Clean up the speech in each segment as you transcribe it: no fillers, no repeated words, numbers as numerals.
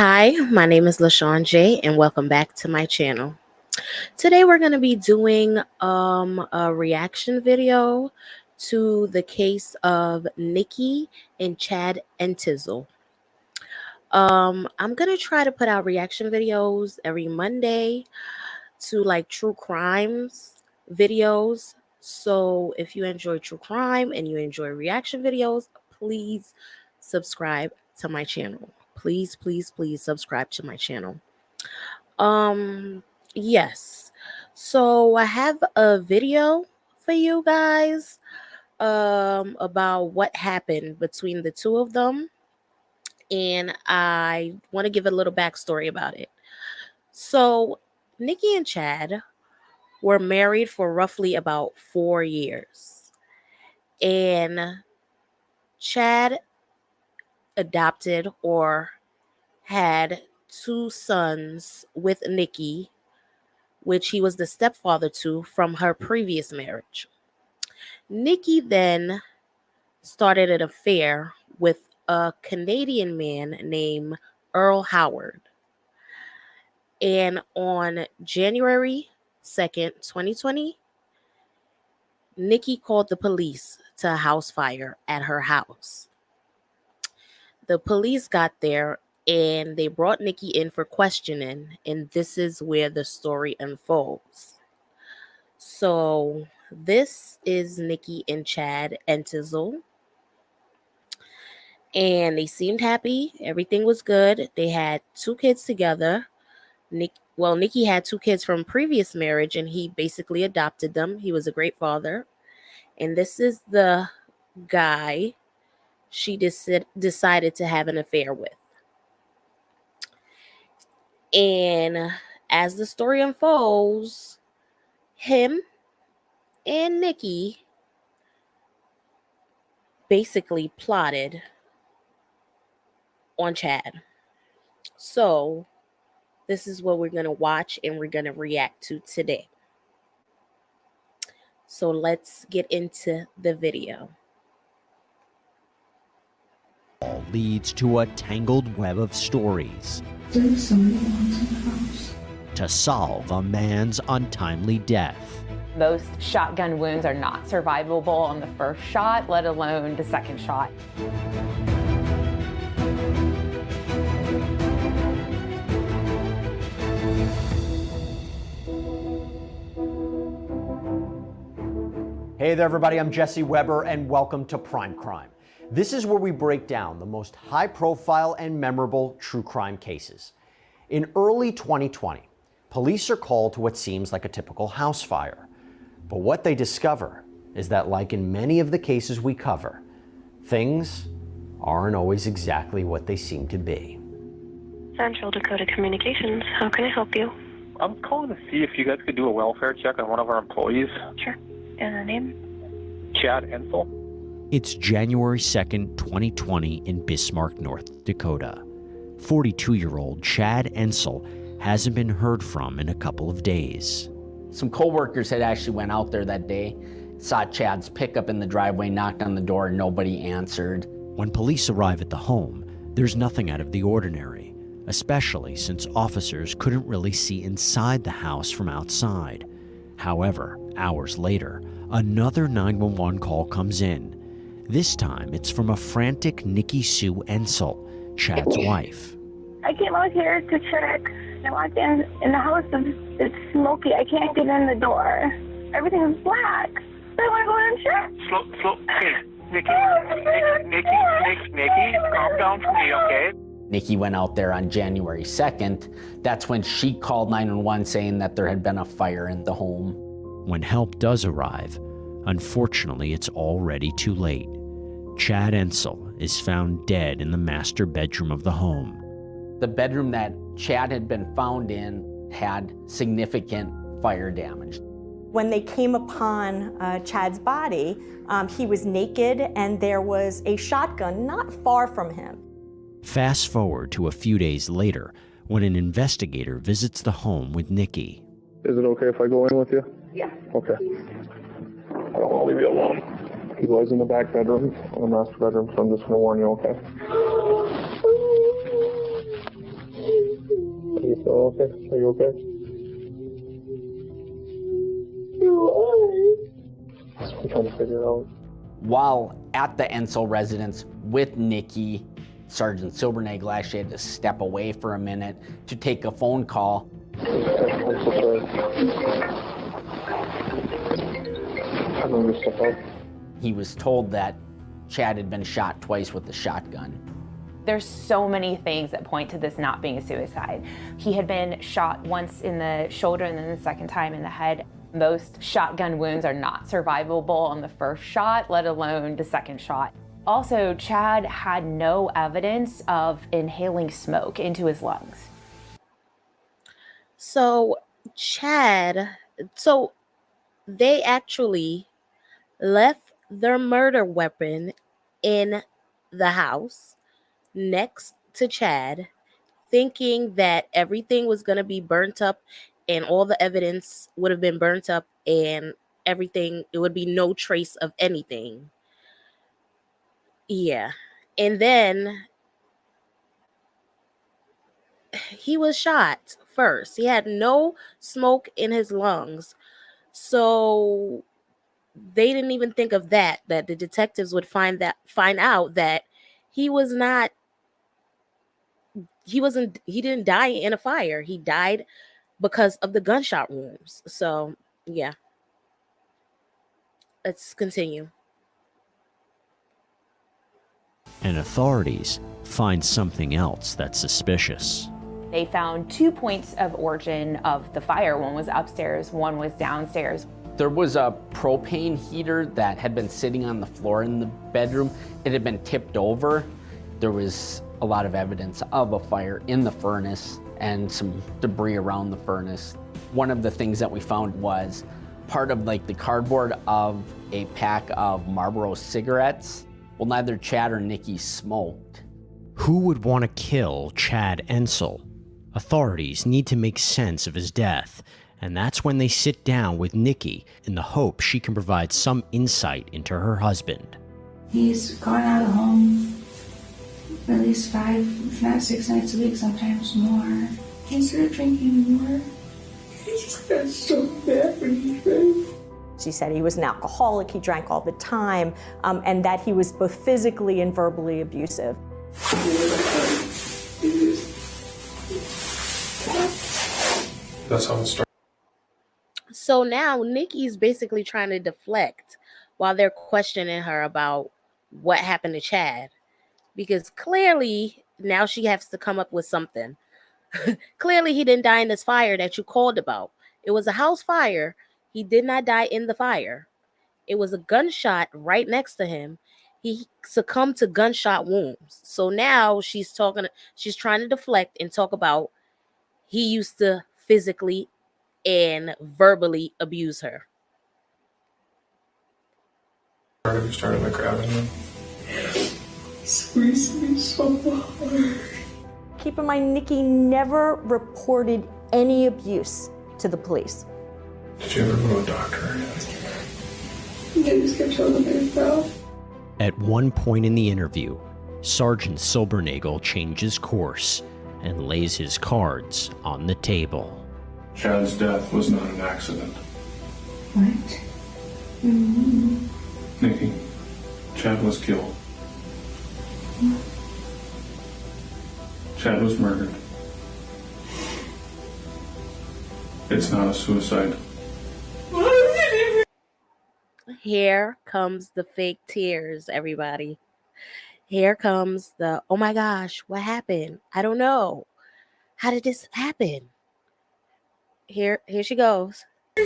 Hi, my name is LaShawn J, and welcome back to my channel. Today we're going to be doing a reaction video to the case of Nikki and Chad Entizel. I'm going to try to put out reaction videos every Monday to like true crimes videos. So if you enjoy true crime and you enjoy reaction videos, please subscribe to my channel. Please, please, please subscribe to my channel. Um, yes. So I have a video for you guys about what happened between the two of them, and I want to give a little backstory about it. So Nikki and Chad were married for roughly about 4 years, and Chad adopted or had two sons with Nikki, which he was the stepfather to from her previous marriage. Nikki then started an affair with a Canadian man named Earl Howard. And on January 2nd, 2020, Nikki called the police to a house fire at her house. The police got there and they brought Nikki in for questioning, and this is where the story unfolds. So this is Nikki and Chad Entizel, and they seemed happy. Everything was good. They had two kids together. Nikki had two kids from previous marriage, and he basically adopted them. He was a great father. And this is the guy she decided to have an affair with. And as the story unfolds, him and Nikki basically plotted on Chad. So this is what we're going to watch and we're going to react to today. So let's get into the video. Leads to a tangled web of stories There's somebody else in the house. to solve a man's untimely death. Those shotgun wounds are not survivable on the first shot, let alone the second shot. Hey there everybody, I'm Jesse Weber and welcome to Prime Crime. This is where we break down the most high profile and memorable true crime cases. In early 2020, police are called to what seems like a typical house fire. But what they discover is that, like in many of the cases we cover, things aren't always exactly what they seem to be. Central Dakota Communications, how can I help you? I'm calling to see if you guys could do a welfare check on one of our employees. Sure. And the name? Chad Entizel. It's January 2nd, 2020 in Bismarck, North Dakota. 42-year-old Chad Entizel hasn't been heard from in a couple of days. Some co-workers had actually went out there that day, saw Chad's pickup in the driveway, knocked on the door, nobody answered. When police arrive at the home, there's nothing out of the ordinary, especially since officers couldn't really see inside the house from outside. However, hours later, another 911 call comes in. This time, it's from a frantic Nikki Sue Entizel, Chad's wife. I came out here to check. I walked in the house and it's smoky. I can't get in the door. Everything is black. So I want to go in and check. Slow. Hey, Nikki, calm down for me, okay? Nikki went out there on January 2nd. That's when she called 911 saying that there had been a fire in the home. When help does arrive, unfortunately, it's already too late. Chad Entizel is found dead in the master bedroom of the home. The bedroom that Chad had been found in had significant fire damage. When they came upon Chad's body, he was naked and there was a shotgun not far from him. Fast forward to a few days later when an investigator visits the home with Nikki. Is it okay if I go in with you? Yeah. Okay. I don't want to leave you alone. He was in the back bedroom, in the master bedroom, so I'm just going to warn you, okay? okay? Are you okay? That's what I'm trying to figure out. While at the Ensel residence with Nikki, Sergeant Silbernagel actually had to step away for a minute to take a phone call. I'm so sorry. I'm gonna step out. He was told that Chad had been shot twice with a shotgun. There's so many things that point to this not being a suicide. He had been shot once in the shoulder and then the second time in the head. Most shotgun wounds are not survivable on the first shot, let alone the second shot. Also, Chad had no evidence of inhaling smoke into his lungs. So they actually left their murder weapon in the house next to Chad, thinking that everything was going to be burnt up and all the evidence would have been burnt up and everything, it would be no trace of anything. Yeah. And then he was shot first. He had no smoke in his lungs. So they didn't even think of that the detectives would find out that he didn't die in a fire. He died because of the gunshot wounds. So, yeah. Let's continue. And authorities find something else that's suspicious. They found 2 points of origin of the fire. One was upstairs, one was downstairs. There was a propane heater that had been sitting on the floor in the bedroom. It had been tipped over. There was a lot of evidence of a fire in the furnace and some debris around the furnace. One of the things that we found was part of like the cardboard of a pack of Marlboro cigarettes. Well, neither Chad or Nikki smoked. Who would want to kill Chad Ensel? Authorities need to make sense of his death, and that's when they sit down with Nikki in the hope she can provide some insight into her husband. He's gone out of home at least 5, if not 6 nights a week, sometimes more. He started drinking more. He just got so bad when he drank. She said he was an alcoholic, he drank all the time, and that he was both physically and verbally abusive. That's how it started. So now Nikki's basically trying to deflect while they're questioning her about what happened to Chad. Because clearly now she has to come up with something. Clearly he didn't die in this fire that you called about. It was a house fire. He did not die in the fire. It was a gunshot right next to him. He succumbed to gunshot wounds. So now she's trying to deflect and talk about he used to physically and verbally abuse her. We started by grabbing him. Squeezed me so hard. Keep in mind, Nikki never reported any abuse to the police. Did you ever go to a doctor or anything? They just kept telling me about. At one point in the interview, Sergeant Silbernagel changes course and lays his cards on the table. Chad's death was not an accident. What? Mm-hmm. Nikki, Chad was killed. What? Chad was murdered. It's not a suicide. Here comes the fake tears, everybody. Here comes the, oh my gosh, what happened? I don't know. How did this happen? Here she goes. I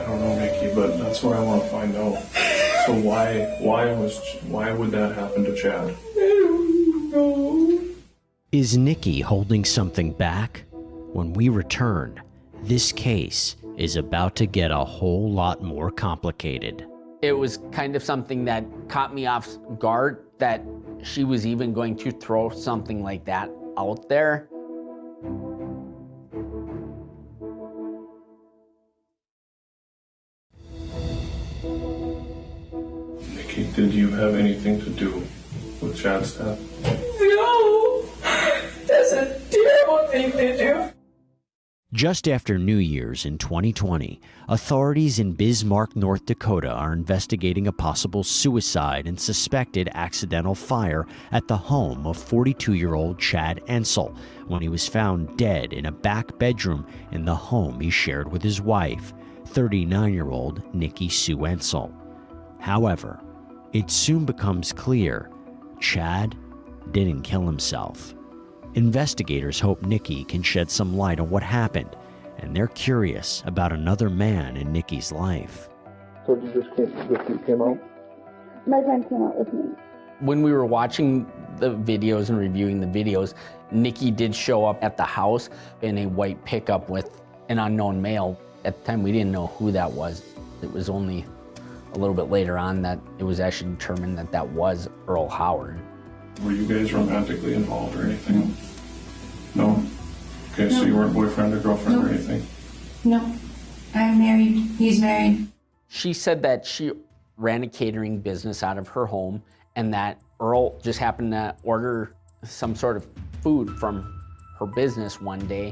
don't know, Nikki, but that's what I want to find out. So why would that happen to Chad? I don't know. Is Nikki holding something back? When we return, this case is about to get a whole lot more complicated. It was kind of something that caught me off guard that she was even going to throw something like that out there. Nikki, did you have anything to do with Chad's death? No. Just after New Year's in 2020, authorities in Bismarck, North Dakota are investigating a possible suicide and suspected accidental fire at the home of 42-year-old Chad Ensel when he was found dead in a back bedroom in the home he shared with his wife, 39-year-old Nikki Sue Ensel. However, it soon becomes clear Chad didn't kill himself. Investigators hope Nikki can shed some light on what happened, and they're curious about another man in Nikki's life. So you just came out? My friend came out with me. When we were watching the videos and reviewing the videos, Nikki did show up at the house in a white pickup with an unknown male. At the time, we didn't know who that was. It was only a little bit later on that it was actually determined that that was Earl Howard. Were you guys romantically involved or anything? No? Okay, so you weren't boyfriend or girlfriend or anything? No, I'm married. He's married. She said that she ran a catering business out of her home and that Earl just happened to order some sort of food from her business one day,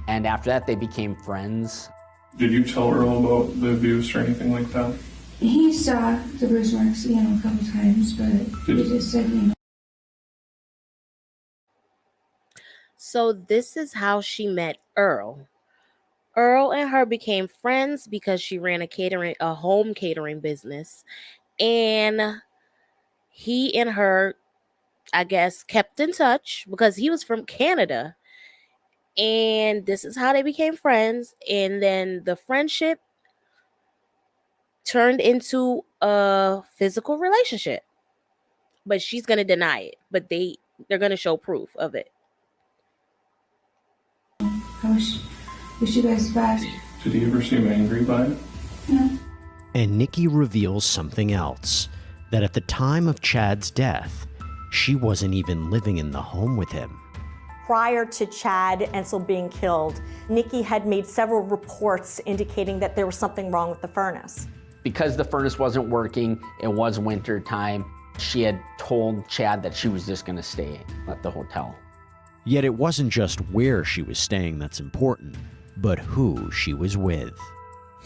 and after that they became friends. Did you tell Earl about the abuse or anything like that? He saw the bruise marks, a couple times, but he just said, So this is how she met Earl. Earl and her became friends because she ran a home catering business, and he and her, I guess, kept in touch because he was from Canada. And this is how they became friends, and then the friendship turned into a physical relationship. But she's going to deny it, but they're going to show proof of it. I wish you guys the best. Did he ever seem angry by it? No. And Nikki reveals something else, that at the time of Chad's death, she wasn't even living in the home with him. Prior to Chad Ensel being killed, Nikki had made several reports indicating that there was something wrong with the furnace. Because the furnace wasn't working, it was winter time, she had told Chad that she was just gonna stay at the hotel. Yet it wasn't just where she was staying that's important, but who she was with.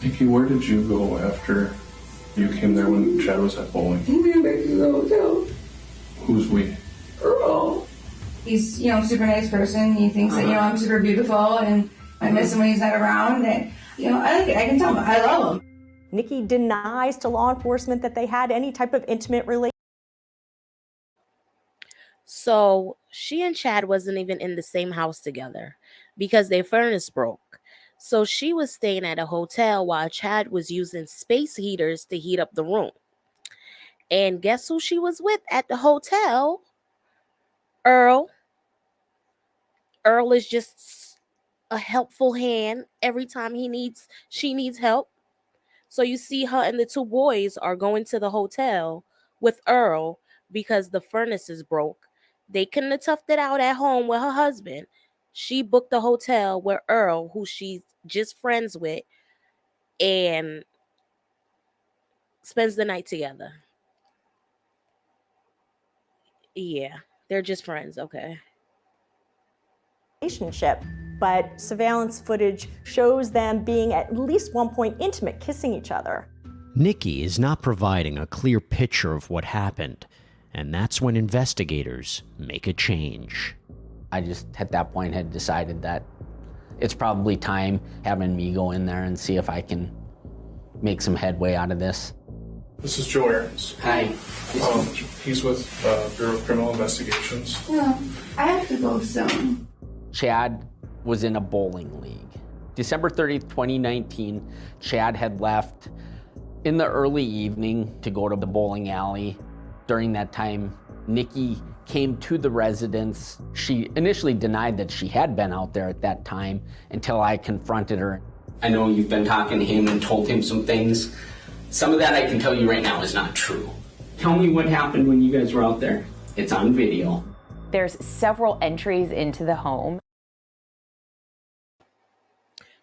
Nikki, where did you go after you came there when Chad was at bowling? We went back to the hotel. Who's we? Earl. He's, super nice person. He thinks that, I'm super beautiful and I miss him when he's not around. And, I like it. I can tell him I love him. Nikki denies to law enforcement that they had any type of intimate relationship. So she and Chad wasn't even in the same house together because their furnace broke. So she was staying at a hotel while Chad was using space heaters to heat up the room. And guess who she was with at the hotel? Earl. Earl is just a helpful hand every time she needs help. So you see her and the two boys are going to the hotel with Earl because the furnace is broke. They couldn't have toughed it out at home with her husband. She booked the hotel with Earl, who she's just friends with, and spends the night together. Yeah, they're just friends, okay. But surveillance footage shows them being at least one point intimate, kissing each other. Nikki is not providing a clear picture of what happened, and that's when investigators make a change. I just, at that point, had decided that it's probably time having me go in there and see if I can make some headway out of this. This is Joe Aarons. Hi. He's with Bureau of Criminal Investigations. Well, I have to go soon. Chad was in a bowling league. December 30th, 2019, Chad had left in the early evening to go to the bowling alley. During that time, Nikki came to the residence. She initially denied that she had been out there at that time until I confronted her. I know you've been talking to him and told him some things. Some of that I can tell you right now is not true. Tell me what happened when you guys were out there. It's on video. There's several entries into the home.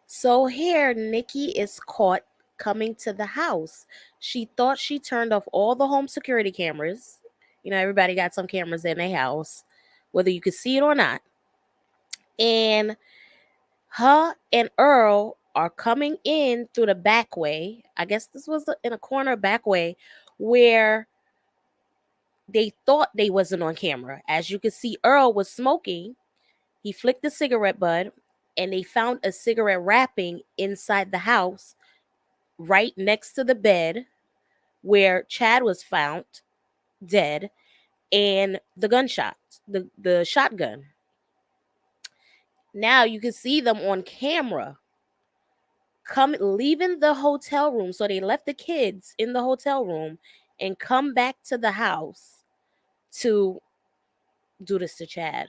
So here, Nikki is caught coming to the house. She thought she turned off all the home security cameras. Everybody got some cameras in their house, whether you could see it or not. And her and Earl are coming in through the back way. I guess this was in a corner back way where they thought they wasn't on camera. As you can see, Earl was smoking. He flicked the cigarette butt, and they found a cigarette wrapping inside the house right next to the bed where Chad was found dead, and the gunshot, the shotgun. Now you can see them on camera leaving the hotel room. So they left the kids in the hotel room and come back to the house to do this to Chad.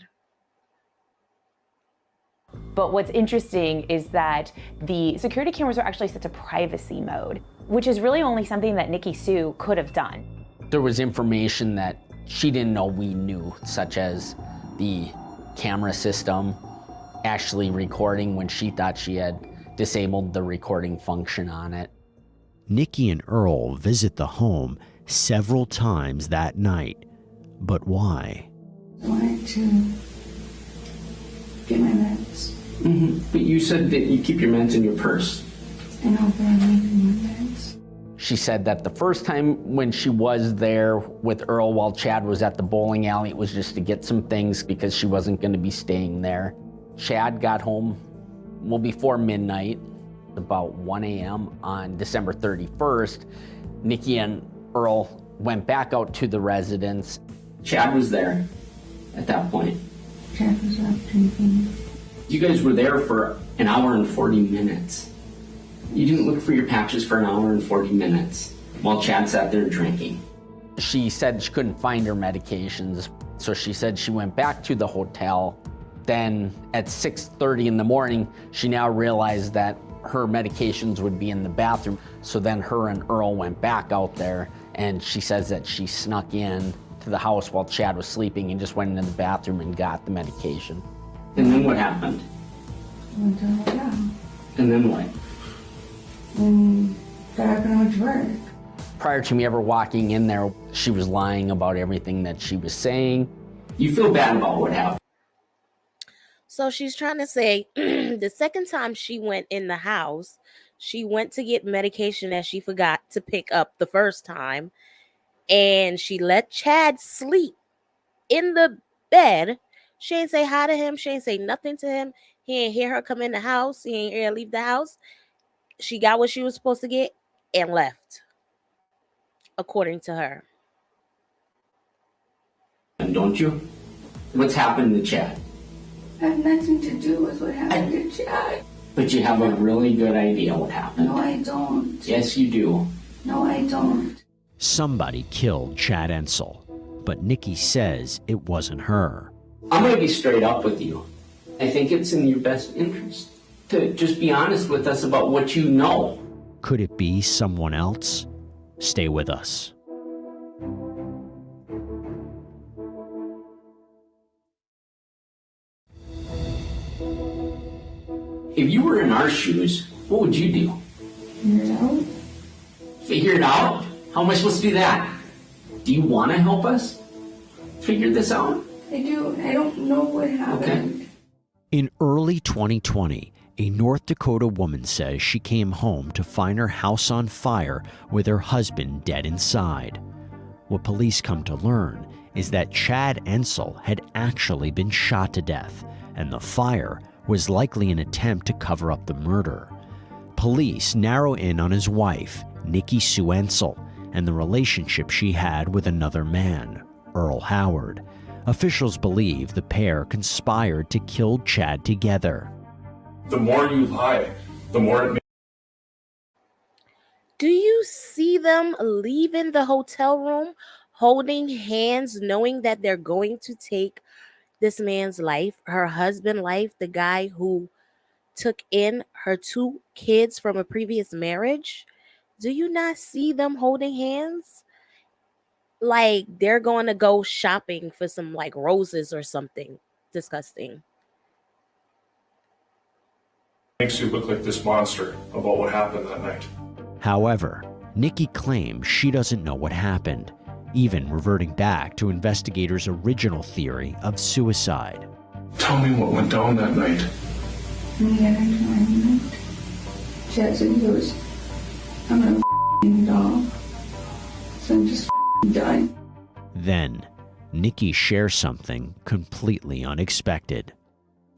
But what's interesting is that the security cameras are actually set to privacy mode, which is really only something that Nikki Sue could have done. There was information that she didn't know we knew, such as the camera system actually recording when she thought she had disabled the recording function on it. Nikki and Earl visit the home several times that night. But why? I wanted to get my meds. But you said that you keep your meds in your purse. I know, but I'm leaving my meds. She said that the first time when she was there with Earl while Chad was at the bowling alley, it was just to get some things because she wasn't going to be staying there. Chad got home, before midnight, about 1 a.m. on December 31st. Nikki and Earl went back out to the residence. Chad was there at that point. Chad was up drinking. You guys were there for an hour and 40 minutes. You didn't look for your patches for an hour and 40 minutes while Chad sat there drinking. She said she couldn't find her medications, so she said she went back to the hotel. Then at 6:30 in the morning, she now realized that her medications would be in the bathroom. So then her and Earl went back out there, and she says that she snuck in to the house while Chad was sleeping and just went into the bathroom and got the medication. And then what happened? I went to the hotel. And then what? And got up and went to work. Prior to me ever walking in there, she was lying about everything that she was saying. You feel bad about what happened? So she's trying to say the second time she went in the house, she went to get medication that she forgot to pick up the first time. And she let Chad sleep in the bed. She ain't say hi to him. She ain't say nothing to him. He ain't hear her come in the house. He ain't hear her leave the house. She got what she was supposed to get and left, according to her. And don't you? What's happened to Chad? I have nothing to do with what happened to Chad. But you have a really good idea what happened. No, I don't. Yes, you do. No, I don't. Somebody killed Chad Ensel, but Nikki says it wasn't her. I'm going to be straight up with you. I think it's in your best interest to just be honest with us about what you know. Could it be someone else? Stay with us. If you were in our shoes, what would you do? Figure it out. Figure it out? How am I supposed to do that? Do you want to help us figure this out? I do. I don't know what happened. Okay. In early 2020, a North Dakota woman says she came home to find her house on fire with her husband dead inside. What police come to learn is that Chad Ensel had actually been shot to death, and the fire was likely an attempt to cover up the murder. Police narrow in on his wife, Nikki Sue Ensel, and the relationship she had with another man, Earl Howard. Officials believe the pair conspired to kill Chad together. The more you lie, the more it makes. Do you see them leaving the hotel room, holding hands, knowing that they're going to take this man's life, her husband's life, the guy who took in her 2 kids from a previous marriage? Do you not see them holding hands? Like they're going to go shopping for some like roses or something. Disgusting. Makes you look like this monster about what happened that night. However, Nikki claims she doesn't know what happened, even reverting back to investigators' original theory of suicide. Tell me what went down that night. And he had her night. Chad said he goes, I'm gonna f***ing dog. So I'm just f***ing done. Then, Nikki shares something completely unexpected.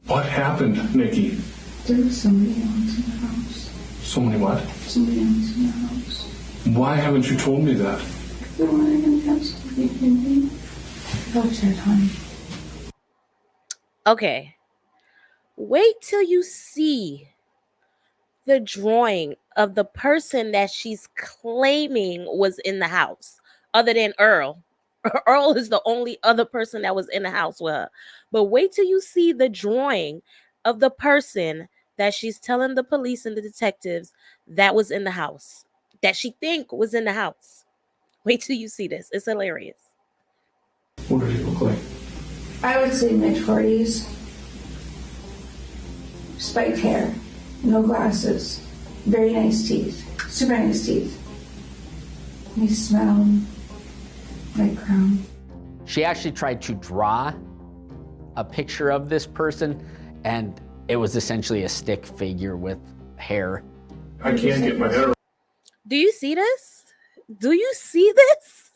What happened, Nikki? There was somebody else in the house. Somebody what? Somebody else in the house. Why haven't you told me that? I don't want him to have something in me. Oh, Chad, honey. Okay. Wait till you see the drawing of the person that she's claiming was in the house, other than Earl. Earl is the only other person that was in the house with her. But wait till you see the drawing of the person that she's telling the police and the detectives that was in the house, that she think was in the house. Wait till you see this. It's hilarious. What did he look like? I would say mid-40s. Spiked hair. No glasses. Very nice teeth. Super nice teeth. He smelled like crown. She actually tried to draw a picture of this person, and it was essentially a stick figure with hair. I can't get my head around. Do you see this? Do you see this?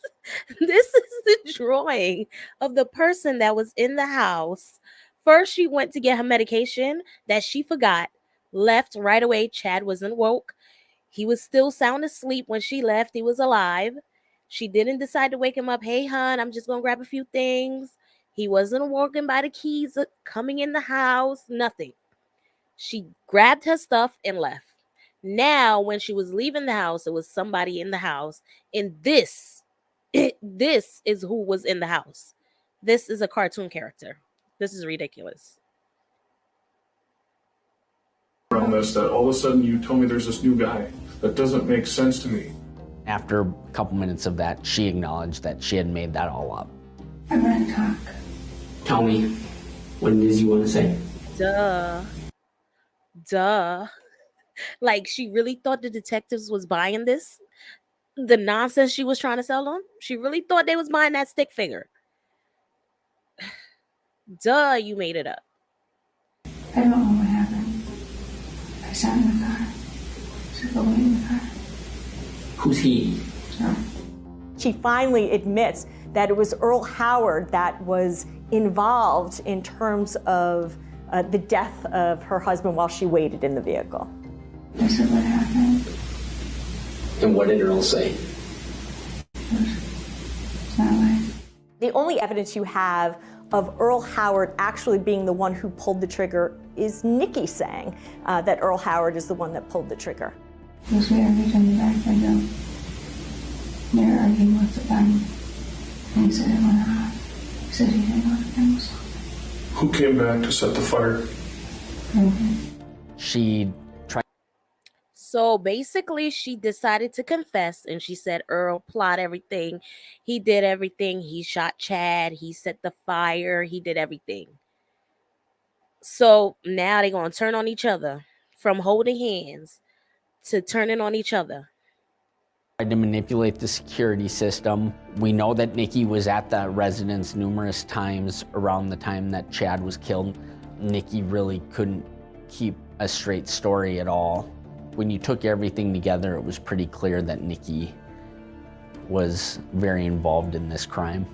This is the drawing of the person that was in the house. First, she went to get her medication that she forgot, left right away. Chad wasn't woke. He was still sound asleep when she left. He was alive. She didn't decide to wake him up. Hey, hon, I'm just going to grab a few things. He wasn't walking by the keys coming in the house, nothing. She grabbed her stuff and left. Now, when she was leaving the house, it was somebody in the house. And this is who was in the house. This is a cartoon character. This is ridiculous. Around this, that all of a sudden you tell me there's this new guy. That doesn't make sense to me. After a couple minutes of that, she acknowledged that she had made that all up. I'm gonna talk. Tell me what it is you want to say. Duh. Like, she really thought the detectives was buying this? The nonsense she was trying to sell them? She really thought they was buying that stick figure? Duh, you made it up. I don't know what happened. I sat in the car. So go away in the car. Who's he? No. She finally admits that it was Earl Howard that was involved in terms of the death of her husband while she waited in the vehicle. I said what happened. And what did Earl say? It's not right. The only evidence you have of Earl Howard actually being the one who pulled the trigger is Nikki saying that Earl Howard is the one that pulled the trigger. He was married in the back window. They were arguing with the gun. And he said it went off. He said he didn't know the gun was off. Who came back to set the fire? She tried. So basically, she decided to confess, and she said Earl plotted everything. He did everything. He shot Chad. He set the fire. He did everything. So now they're going to turn on each other from holding hands to turning on each other. Tried to manipulate the security system. We know that Nikki was at the residence numerous times around the time that Chad was killed. Nikki really couldn't keep a straight story at all. When you took everything together, it was pretty clear that Nikki was very involved in this crime.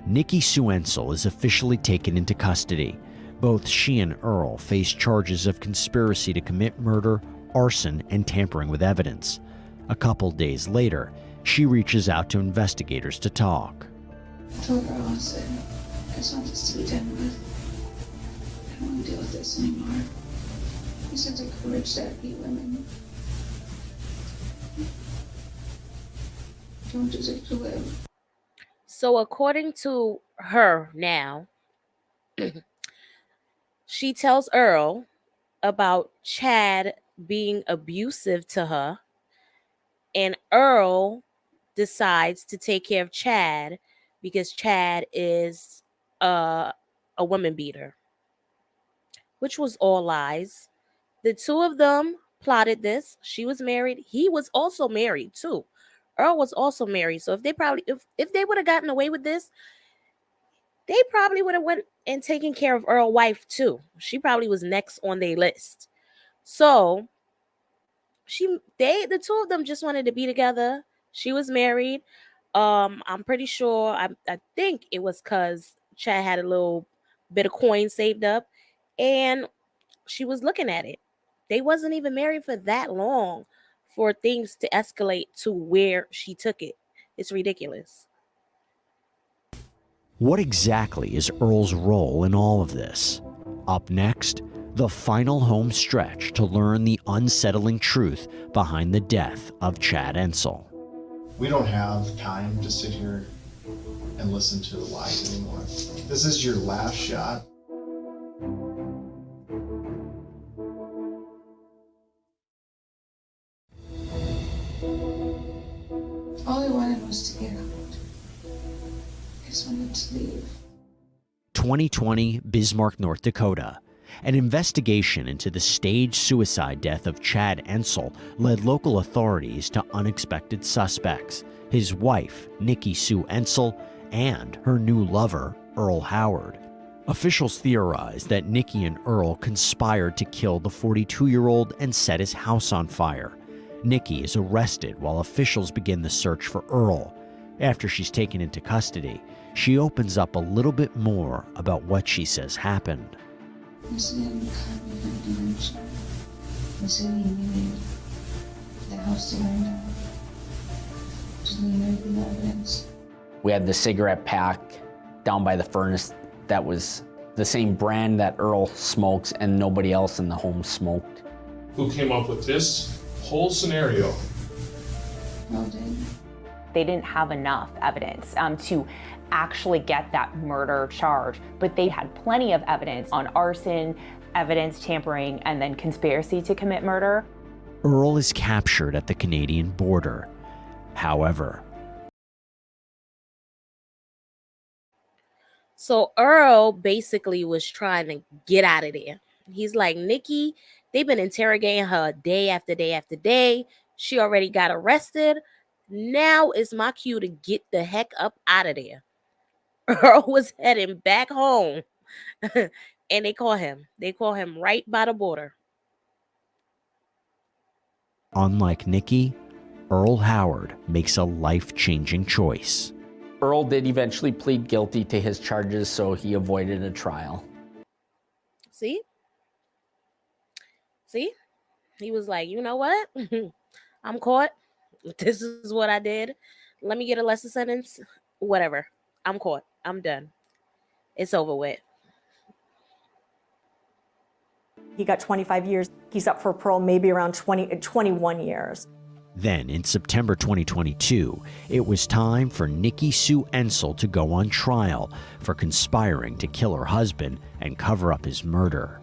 Nikki Suensel is officially taken into custody. Both she and Earl face charges of conspiracy to commit murder, arson, and tampering with evidence. A couple days later, she reaches out to investigators to talk. I told Earl, I said, I just want this to be done with. I don't want to deal with this anymore. He said the courage that beat women don't deserve to live. So according to her now, she tells Earl about Chad being abusive to her, and Earl decides to take care of Chad because Chad is a woman beater, which was all lies. The two of them plotted this. She was married. He was also married too. Earl was also married. So if they would have gotten away with this, they probably would have went and taking care of Earl's wife too. She probably was next on their list. So the two of them just wanted to be together. She was married. I'm pretty sure I think it was because Chad had a little bit of coin saved up and she was looking at it. They wasn't even married for that long for things to escalate to where she took it. It's ridiculous. What exactly is Earl's role in all of this? Up next, the final home stretch to learn the unsettling truth behind the death of Chad Ensel. We don't have time to sit here and listen to the lies anymore. This is your last shot. All I wanted was to get out. I just wanted to leave. 2020, Bismarck, North Dakota. An investigation into the staged suicide death of Chad Ensel led local authorities to unexpected suspects: his wife, Nikki Sue Ensel, and her new lover, Earl Howard. Officials theorized that Nikki and Earl conspired to kill the 42-year-old and set his house on fire. Nikki is arrested while officials begin the search for Earl. After she's taken into custody, she opens up a little bit more about what she says happened. I said in the car behind him. I said he needed the house to burn down. Just needed the evidence. We had the cigarette pack down by the furnace that was the same brand that Earl smokes and nobody else in the home smoked. Who came up with this whole scenario? Earl did. They didn't have enough evidence to actually get that murder charge, but they had plenty of evidence on arson, evidence tampering, and then conspiracy to commit murder. Earl is captured at the Canadian border. However, so Earl basically was trying to get out of there. He's like, Nikki, they've been interrogating her day after day after day. She already got arrested. Now is my cue to get the heck up out of there. Earl was heading back home and they call him. They call him right by the border. unlike Nikki, Earl Howard makes a life-changing choice. Earl did eventually plead guilty to his charges, so he avoided a trial. See? He was like, you know what? I'm caught. This is what I did. Let me get a lesser sentence. Whatever. I'm caught. I'm done. It's over with. He got 25 years. He's up for parole maybe around 21 years. Then, in September 2022, it was time for Nikki Sue Ensel to go on trial for conspiring to kill her husband and cover up his murder.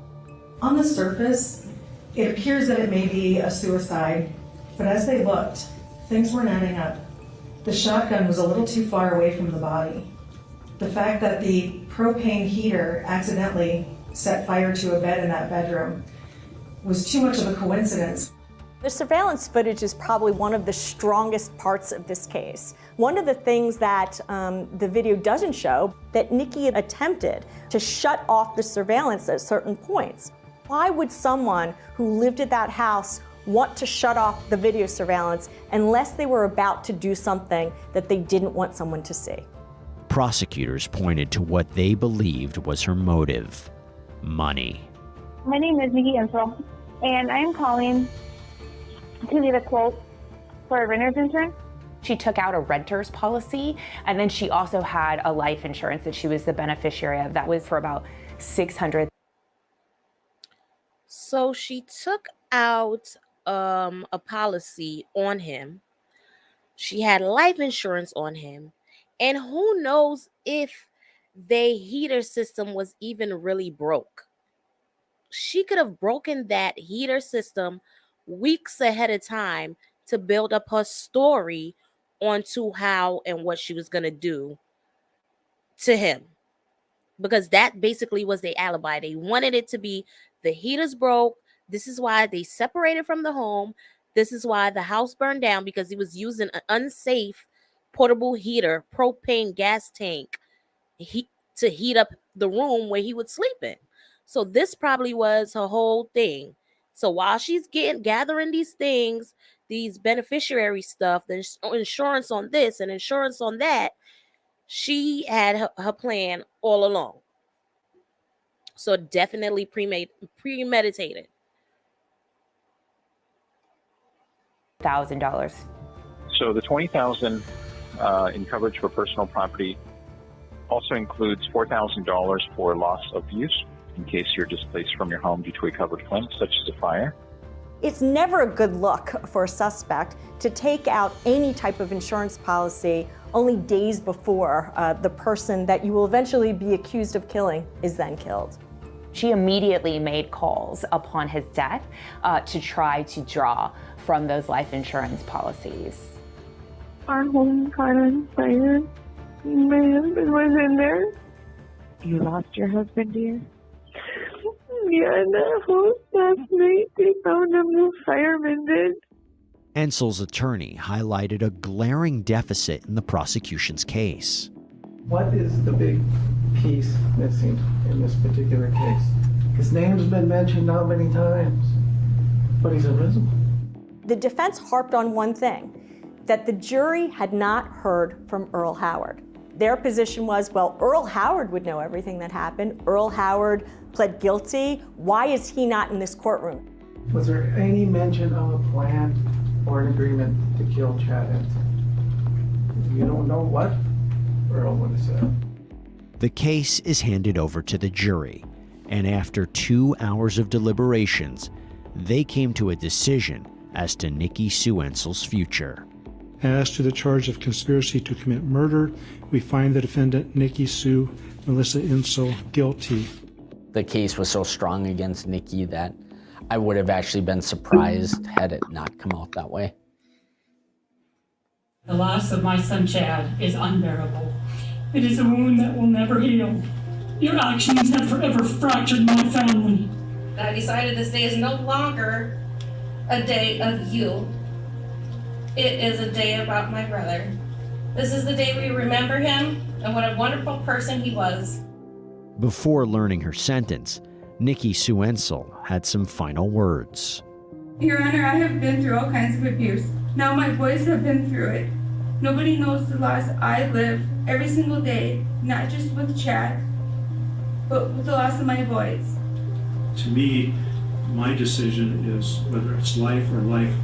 On the surface, it appears that it may be a suicide, but as they looked, things weren't adding up. The shotgun was a little too far away from the body. The fact that the propane heater accidentally set fire to a bed in that bedroom was too much of a coincidence. The surveillance footage is probably one of the strongest parts of this case. One of the things that the video doesn't show, that Nikki attempted to shut off the surveillance at certain points. Why would someone who lived at that house want to shut off the video surveillance unless they were about to do something that they didn't want someone to see? Prosecutors pointed to what they believed was her motive: money. My name is Nikki Ensel, and I'm calling to get a quote for a renter's insurance. She took out a renter's policy, and then she also had a life insurance that she was the beneficiary of. That was for about $600,000. So she took out a policy on him. She had life insurance on him. And who knows if the heater system was even really broke. She could have broken that heater system weeks ahead of time to build up her story onto how and what she was going to do to him. Because that basically was their alibi. They wanted it to be the heaters broke. This is why they separated from the home. This is why the house burned down, because he was using an unsafe portable heater, propane gas tank. to heat up the room where he would sleep in. So this probably was her whole thing. So while she's gathering these things, these beneficiary stuff, the insurance on this and insurance on that, she had her plan all along. So definitely premeditated. $1,000. So the $20,000 in coverage for personal property also includes $4,000 for loss of use in case you're displaced from your home due to a covered claim, such as a fire. It's never a good look for a suspect to take out any type of insurance policy only days before the person that you will eventually be accused of killing is then killed. She immediately made calls upon his death to try to draw from those life insurance policies. Our home caught on fire. My husband was in there. You lost your husband, dear? Yeah, in that house last night, they found him, the firemen did. Ensel's attorney highlighted a glaring deficit in the prosecution's case. What is the big piece missing in this particular case? His name's been mentioned not many times, but he's invisible. The defense harped on one thing, that the jury had not heard from Earl Howard. Their position was, well, Earl Howard would know everything that happened. Earl Howard pled guilty. Why is he not in this courtroom? Was there any mention of a plan or an agreement to kill Chad Ensel? You don't know what Earl would have said. The case is handed over to the jury, and after 2 hours of deliberations, they came to a decision as to Nikki Sue Ensel's future. As to the charge of conspiracy to commit murder, we find the defendant, Nikki Sue Melissa Ensel, guilty. The case was so strong against Nikki that I would have actually been surprised had it not come out that way. The loss of my son Chad is unbearable. It is a wound that will never heal. Your actions have forever fractured my family. I decided this day is no longer a day of you. It is a day about my brother. This is the day we remember him and what a wonderful person he was. Before learning her sentence, Nikki Sue Ensel had some final words. Your Honor, I have been through all kinds of abuse. Now my boys have been through it. Nobody knows the loss I live every single day, not just with Chad, but with the loss of my boys. To me, my decision is whether it's life or life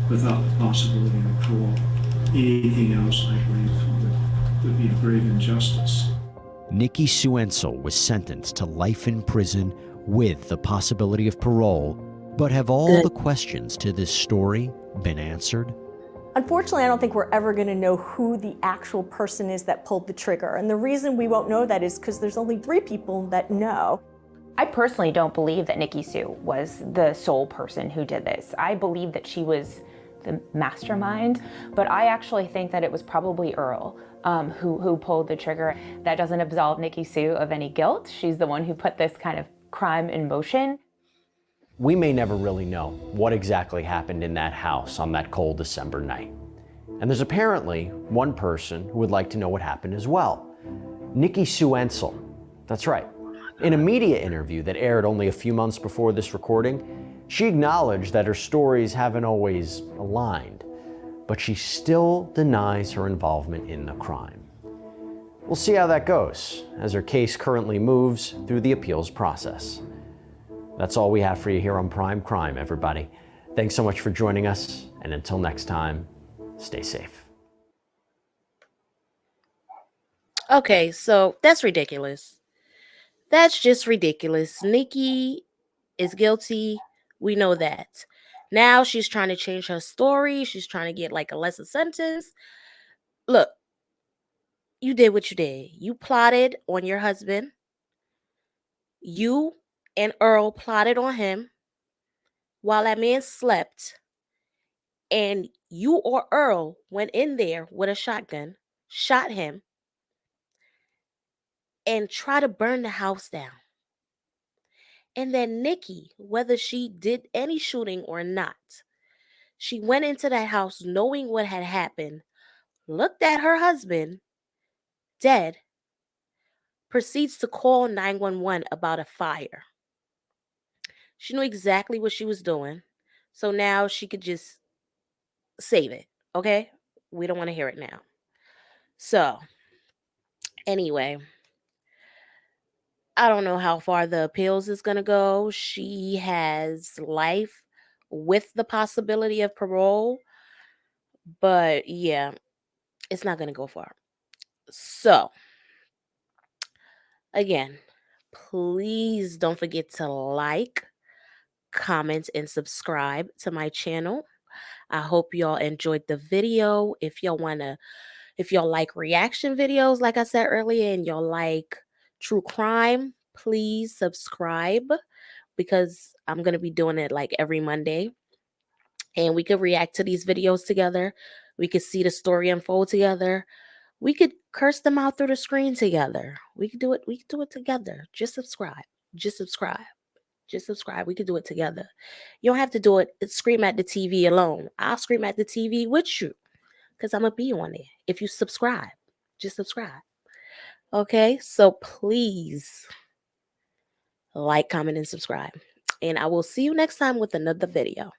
without the possibility of parole. Anything else, I believe, would be a grave injustice. Nikki Sue Ensel was sentenced to life in prison with the possibility of parole, but have all the questions to this story been answered? Unfortunately, I don't think we're ever going to know who the actual person is that pulled the trigger. And the reason we won't know that is because there's only 3 people that know. I personally don't believe that Nikki Sue was the sole person who did this. I believe that she was the mastermind, but I actually think that it was probably Earl who pulled the trigger. That doesn't absolve Nikki Sue of any guilt. She's the one who put this kind of crime in motion. We may never really know what exactly happened in that house on that cold December night. And there's apparently one person who would like to know what happened as well. Nikki Sue Ensel. That's right. In a media interview that aired only a few months before this recording, she acknowledged that her stories haven't always aligned, but she still denies her involvement in the crime. We'll see how that goes as her case currently moves through the appeals process. That's all we have for you here on Prime Crime, everybody. Thanks so much for joining us, and until next time, stay safe. Okay, so that's ridiculous. That's just ridiculous. Nikki is guilty. We know that. Now she's trying to change her story. She's trying to get like a lesser sentence. Look, you did what you did. You plotted on your husband. You and Earl plotted on him while that man slept. And you or Earl went in there with a shotgun, shot him, and tried to burn the house down. And then Nikki, whether she did any shooting or not, she went into that house knowing what had happened, looked at her husband, dead, proceeds to call 911 about a fire. She knew exactly what she was doing. So now she could just save it. Okay? We don't want to hear it now. So, anyway, I don't know how far the appeals is going to go. She has life with the possibility of parole. But yeah, it's not going to go far. So, again, please don't forget to like, comment, and subscribe to my channel. I hope y'all enjoyed the video. If y'all like reaction videos, like I said earlier, and y'all like true crime, please subscribe because I'm going to be doing it like every Monday. And we could react to these videos together. We could see the story unfold together. We could curse them out through the screen together. We could do it. We could do it together. Just subscribe. Just subscribe. Just subscribe. We could do it together. You don't have to do it. Scream at the TV alone. I'll scream at the TV with you because I'm going to be on there. If you subscribe, just subscribe. Okay? So please like, comment, and subscribe. And I will see you next time with another video.